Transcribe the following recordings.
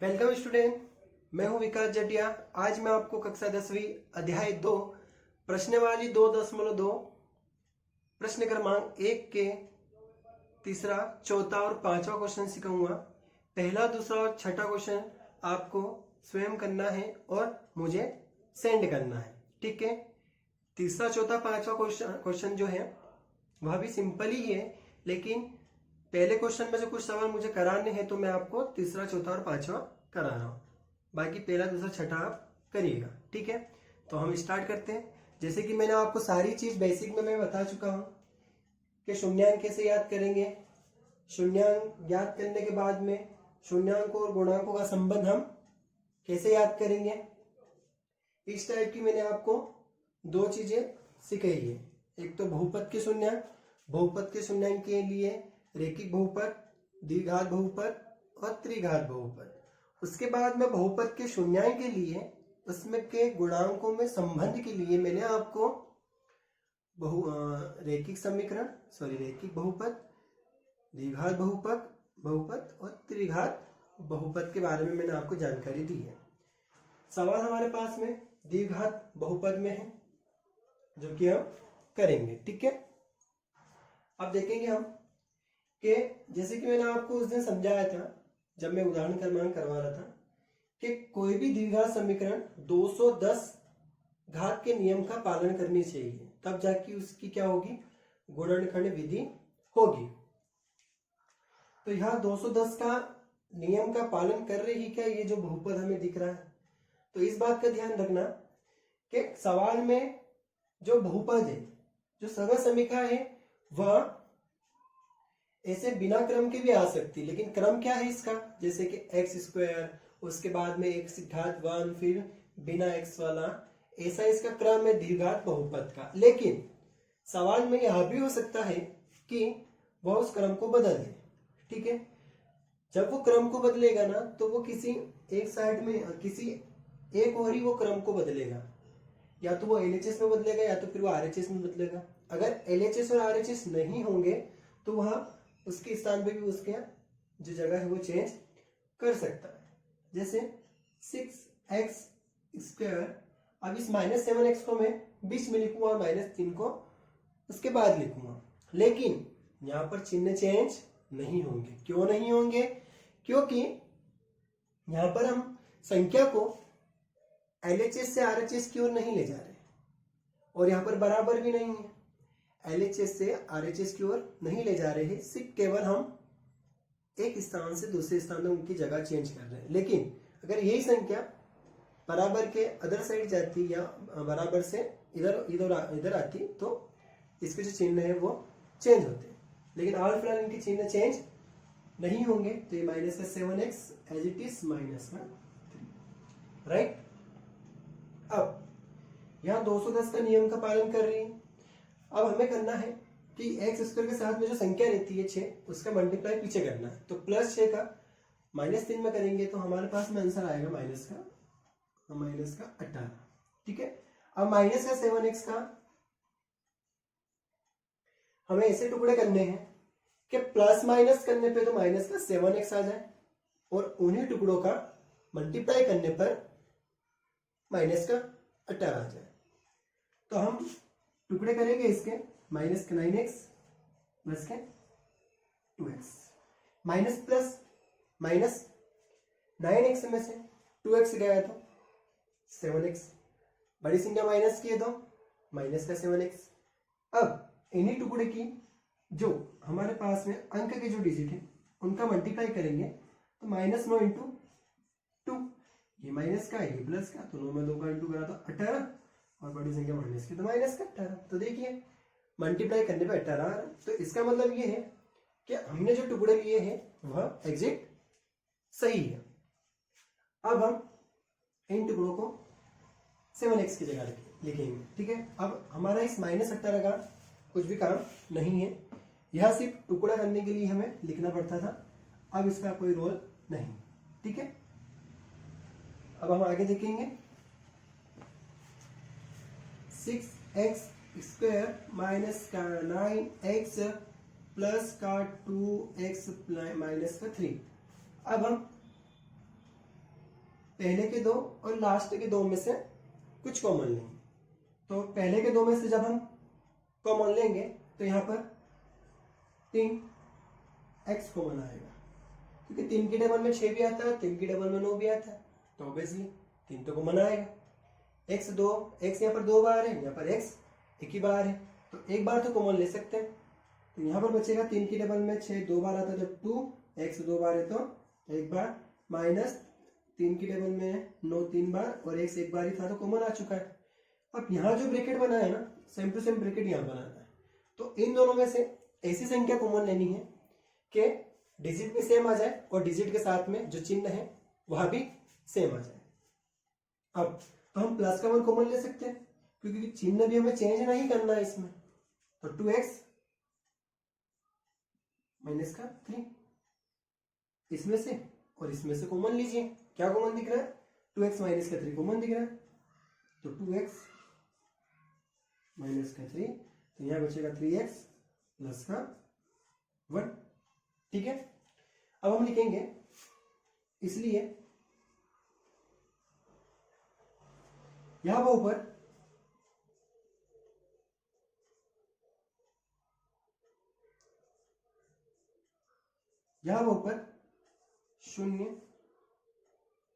Welcome student, मैं हूं विकास जटिया। आज मैं आपको कक्षा 10वीं अध्याय 2 प्रश्नवाली 2.2 प्रश्न क्रमांक 1 के तीसरा, चौथा और पांचवा क्वेश्चन सिखाऊंगा। पहला, दूसरा और छठा क्वेश्चन आपको स्वयं करना है और मुझे सेंड करना है, ठीक है। तीसरा, चौथा, पांचवा क्वेश्चन जो है वह भी सिंपल ही है, लेकिन पहले क्वेश्चन में जो कुछ सवाल मुझे कराने हैं तो मैं आपको तीसरा, चौथा और पांचवा करा रहा हूं। बाकी पहला, दूसरा, छठा आप करिएगा, ठीक है। तो हम स्टार्ट करते हैं। जैसे कि मैंने आपको सारी चीज बेसिक में मैं बता चुका हूं कि शून्यांक कैसे याद करेंगे। शून्यांक याद करने के बाद में शून्यांक और गुणांकों का संबंध हम कैसे याद करेंगे, इस टाइप की मैंने आपको दो चीजें सिखाई है। एक तो बहुपद के शून्यांक, बहुपद के शून्यांक के लिए रेखिक बहुपद, द्विघात बहुपद और त्रिघात बहुपद। उसके बाद में बहुपद के शून्यांक के लिए उसमें के गुणांकों में संबंध के लिए मैंने आपको रेखिक बहुपद, द्विघात बहुपद और त्रिघात बहुपद के बारे में मैंने आपको जानकारी दी है। सवाल हमारे पास में द्विघात बहुपद में है जो कि हम करेंगे, ठीक है। अब देखेंगे हम कि जैसे कि मैंने आपको उस दिन समझाया था जब मैं उदाहरण क्रमांक करवा रहा था कि कोई भी द्विघात समीकरण 210 घात के नियम का पालन करनी चाहिए, तब जाके उसकी क्या होगी, गुणनखंड विधि होगी। तो यहाँ 210 का नियम का पालन कर रही क्या ये जो बहुपद हमें दिख रहा है। तो इस बात का ध्यान रखना कि सवाल में जो बहुपद है, जो सहसमीका है, वह ऐसे बिना क्रम के भी आ सकती, लेकिन क्रम क्या है इसका, जैसे कि एक्स स्क्वायर, उसके बाद में एक्स घात 1, फिर बिना एक्स वाला, ऐसा इसका क्रम है द्विघात बहुपद का। लेकिन सवाल में यह भी हो सकता है कि वह उस क्रम को बदल दे, ठीक है। जब वो क्रम को बदलेगा ना तो वो किसी एक साइड में, किसी एक और ही वो क्रम को बदलेगा, या तो वो एलएचएस में बदलेगा या तो फिर वो आरएचएस में बदलेगा। अगर एलएचएस और आरएचएस नहीं होंगे तो वह उसके स्थान पे भी उसके जो जगह है वो चेंज कर सकता है। जैसे 6x², अब इस -7x को मैं बीच में लिखूंगा और -3 को उसके बाद लिखूंगा, लेकिन यहां पर चिन्ह चेंज नहीं होंगे। क्यों नहीं होंगे? क्योंकि यहां पर हम संख्या को एलएचएस से आरएचएस की ओर नहीं ले जा रहे, और यहां पर बराबर भी नहीं है, एलएचएस से आरएचएस की ओर नहीं ले जा रहे हैं, सिर्फ केवल हम एक स्थान से दूसरे स्थान में उनकी जगह चेंज कर रहे हैं। लेकिन अगर यही संख्या बराबर के अदर साइड जाती या बराबर से इधर आती तो इसके जो चिन्ह है वो चेंज होते, लेकिन हाल फिलहाल इनके चिन्ह चेंज नहीं होंगे। तो ये -7x as it is -3, right. अब यहाँ 210 का नियम का पालन कर रही है। अब हमें करना है कि x² के साथ में जो संख्या रहती है 6, उसका मल्टीप्लाई पीछे करना है। तो +6 का -3 में करेंगे तो हमारे पास में आंसर आएगा -18, ठीक है। अब -7x का हमें ऐसे टुकड़े करने हैं कि प्लस माइनस करने पे तो -7x आ जाए, और उन्हीं टुकड़ों का मल्टीप्लाई करने पर -18 आ जाए। तो हम टुकड़े करेंगे इसके -9x प्लस के 2x, माइनस प्लस -9x में से 2x गया तो 7x, बड़ी संख्या माइनस की है तो -7x। अब इन्हीं टुकड़े की जो हमारे पास में अंक के जो डिजिट है उनका मल्टीप्लाई करेंगे तो -9 × 2, ये माइनस का, ये प्लस का, तो 9 में 2 का इंटू करा तो 18, और बड़ी संख्या माइनस की तो -18। तो देखिए मल्टीप्लाई करने पे 18 आ रहा है। तो इसका मतलब ये है कि हमने जो टुकड़े लिए हैं वह एग्जैक्ट सही है। अब हम इन टुकड़ों को 7x की जगह लिखेंगे, ठीक है। अब हमारा इस -18 का कुछ भी काम नहीं है, यह सिर्फ टुकड़ा करने के लिए हमें लिखना पड़ता था। अब इसका कोई रोल नहीं, ठीक है। अब हम आगे देखेंगे 6x² - 9x प्लस का 2x - का 3। अब हम पहले के दो और लास्ट के दो में से कुछ कॉमन लेंगे। तो पहले के दो में से जब हम कॉमन लेंगे तो यहाँ पर 3x कॉमन आएगा, क्योंकि 3 की डबल में 6 भी आता है, 3 की डबल में 9 भी आता है, तो ऑब्वियसली 3 तो कॉमन आएगा। x यहाँ पर 2 बार है, यहाँ पर x एक ही बार है, तो एक बार तो कॉमन ले सकते हैं। तो यहाँ पर बचेगा 3 की डबल में 6 2 बार आता है तो 2, x 2 बार है तो एक बार, माइनस 3 की डबल में 9 3 बार और x एक बार ही था तो कॉमन आ चुका है। अब यहाँ जो ब्रैकेट बना है ना, सेम टू सेम ब्रैकेट यहाँ बनाना है। तो इन दोनों में से ऐसी संख्या कॉमन लेनी है कि डिजिट भी सेम आ जाए और डिजिट के साथ में जो चिन्ह है वह भी सेम आ जाए। अब तो हम प्लस का 1 कॉमन ले सकते हैं, क्योंकि चिन्ह भी हमें चेंज नहीं करना है इसमें। तो 2x माइनस का 3 इसमें से और इसमें से कॉमन लीजिए। क्या कॉमन दिख रहा है? 2x माइनस का 3 कॉमन दिख रहा है, तो 2x माइनस का 3, तो यहां बचेगा 3x प्लस का 1। ठीक है, अब हम लिखेंगे, इसलिए यहां ऊपर शून्य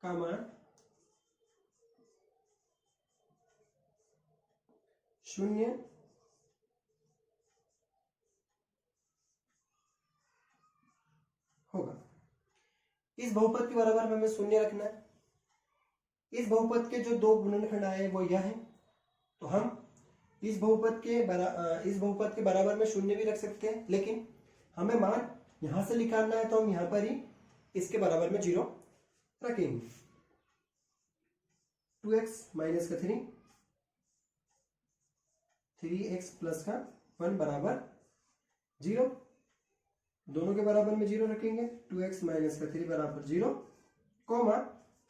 का मान 0 होगा। इस बहुपद के बराबर में हमें 0 रखना है। इस बहुपद के जो दो गुणनखंड आए वो यह है, तो हम इस बहुपद के बराबर में 0 भी रख सकते हैं, लेकिन हमें मान यहां से निकालना है तो हम यहां पर ही इसके बराबर में 0 रखेंगे। 2x माइनस का 3, 3x प्लस का 1 बराबर 0, दोनों के बराबर में 0 रखेंगे। 2x माइनस का 3 बराबर 0, कॉमा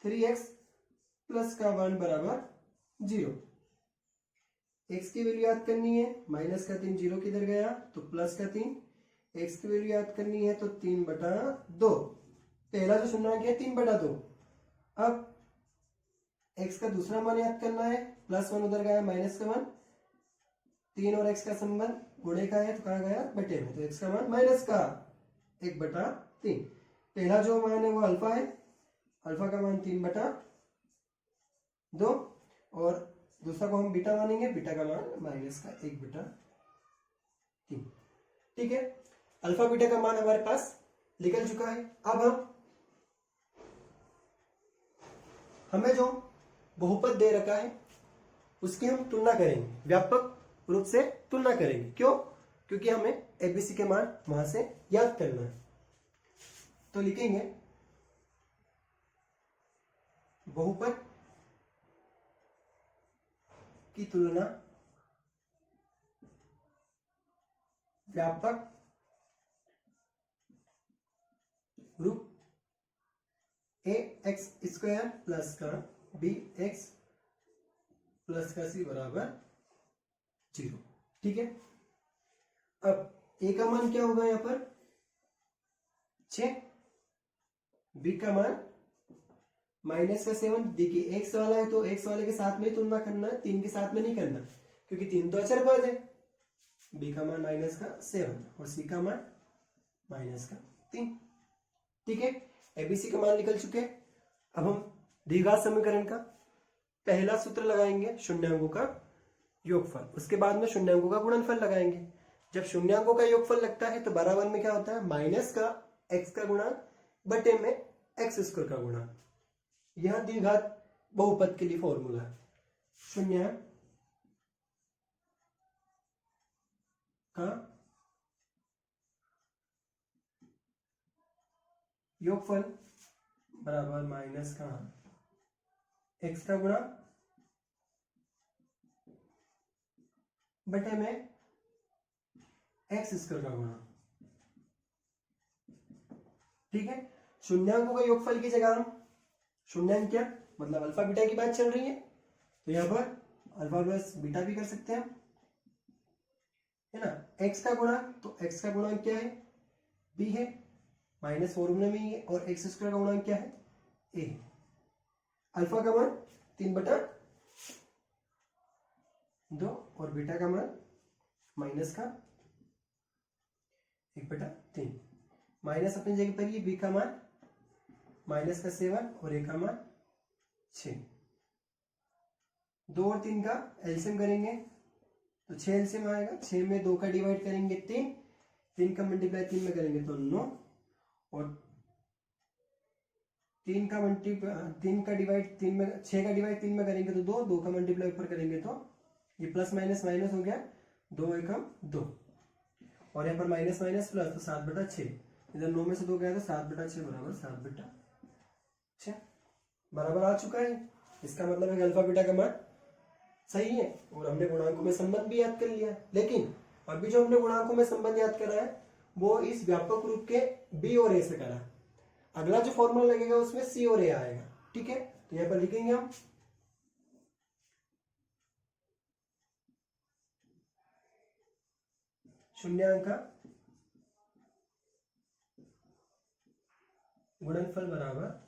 3x प्लस का 1 बराबर 0। x की वैल्यू याद करनी है, माइनस का 3 0 किधर गया तो प्लस का 3, x की वैल्यू याद करनी है तो 3/2, पहला जो शून्यांक है 3/2। अब x का दूसरा मान याद करना है, प्लस 1 उधर गया माइनस का 1, 3 और x का संबंध गुणे का है तो कहाँ गया बटे में, तो x का मान माइनस का 1/3। पहला जो मान है वो अल्फा है, अल्फा का मान 3/2 और दूसरा को हम बीटा मानेंगे, बीटा का मान माइनस का 1/3। ठीक है, अल्फा बीटा का मान हमारे पास निकल चुका है। अब हमें जो बहुपद दे रखा है उसकी हम तुलना करेंगे, व्यापक रूप से तुलना करेंगे। क्यों? क्योंकि हमें एबीसी के मान वहां से याद करना है। तो लिखेंगे बहुपद की तुलना व्यापक रूप ax स्क्वायर प्लस का bx प्लस का c बराबर 0। ठीक है, अब a का मान क्या होगा यहाँ पर 6, b का मान माइनस का 7। देखिए x वाला है तो x वाले के साथ में ही तुलना करना है, 3 के साथ में नहीं करना, क्योंकि 3 तो अचर पद है। b का मान माइनस का 7 और c का मान माइनस का 3। ठीक है, एबीसी का मान निकल चुके हैं। अब हम द्विघात समीकरण का पहला सूत्र लगाएंगे, शून्यांकों का योगफल, उसके बाद में शून्यांकों का गुणनफल लगाएंगे। जब शून्यांकों का योगफल लगता है तो बराबर में क्या होता है, माइनस का x का गुणांक बटे में x स्क्वायर का गुणांक। यह द्विघात बहुपद के लिए फॉर्मूला है। शून्यांक का योगफल बराबर माइनस का x का गुणा बटे में x स्क्वायर का गुणा। ठीक है, शून्यांकों का योगफल की जगह हम शून्यांक क्या मतलब अल्फा बीटा की बात चल रही है, तो यहां पर अल्फा प्लस बीटा भी कर सकते हैं, है ना। x का गुणांक, तो x का गुणांक क्या है b है, माइनस फॉर्मूला में ही है, और x स्क्वायर का गुणांक क्या है a है। अल्फा का मान 3/2 और बीटा का मान माइनस का 1/3। माइनस अपनी जगह पर ही, बी का मान माइनस का 7 और ए का मान 6। 2 और 3 का एलसीएम करेंगे तो 6 एलसीएम आएगा। 6 में 2 का डिवाइड करेंगे 3 का मल्टीप्लाई 3 में करेंगे तो 9 और 3 का डिवाइड 3 में, 6 का डिवाइड 3 में करेंगे तो 2 का मल्टीप्लाई ऊपर करेंगे तो ये प्लस माइनस माइनस हो गया, 2 एकम 2 और यहाँ पर माइनस माइनस प्लस तो 7/6। इधर 9 में से 2 गया तो 7/6 बराबर 7/6 बराबर आ चुका है। इसका मतलब है अल्फा बीटा का मान सही है और हमने गुणांकों में संबंध भी याद कर लिया। लेकिन अभी जो हमने गुणांकों में संबंध याद करा है वो इस व्यापक रूप के बी और ए से करा। अगला जो फॉर्मूला लगेगा उसमें सी और ए आएगा। ठीक है, तो यहां पर लिखेंगे हम शून्यांक का गुणनफल बराबर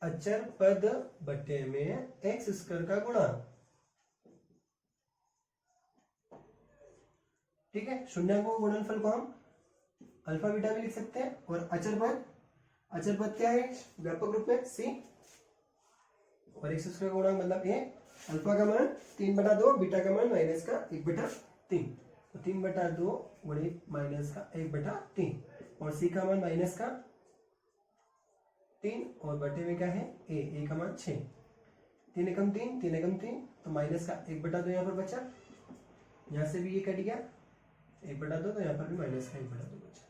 अचर पद बटे में एक्स स्क्वायर का गुणांक। ठीक है, शून्यांकों के गुणनफल को हम अल्फा बीटा भी लिख सकते हैं और अचर पद क्या है व्यापक रूप में सी और एक्स स्क्वायर का गुणांक मतलब ए। अल्फा का मान 3/2, बीटा का मान माइनस का 1/3 तो 3/2 गुणित माइनस का 1/3 और सी का मान माइनस का 3 और बटे में क्या है ए का मान 6। 3 एकम 3 तो माइनस का 1/2 यहाँ पर बचा, यहां से भी ये कट गया 1/2 तो यहाँ पर भी माइनस का 1/2 बचा।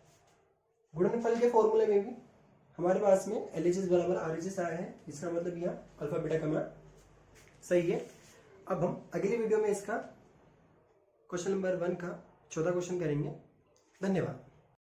गुणनफल के फॉर्मूले में भी हमारे पास में LHS बराबर RHS आया है। इसका मतलब यहाँ अल्फा बीटा का मान सही है। अब हम अगली वीडियो में इसका क्वेश्चन नंबर 1 का चौथा क्वेश्चन करेंगे। धन्यवाद।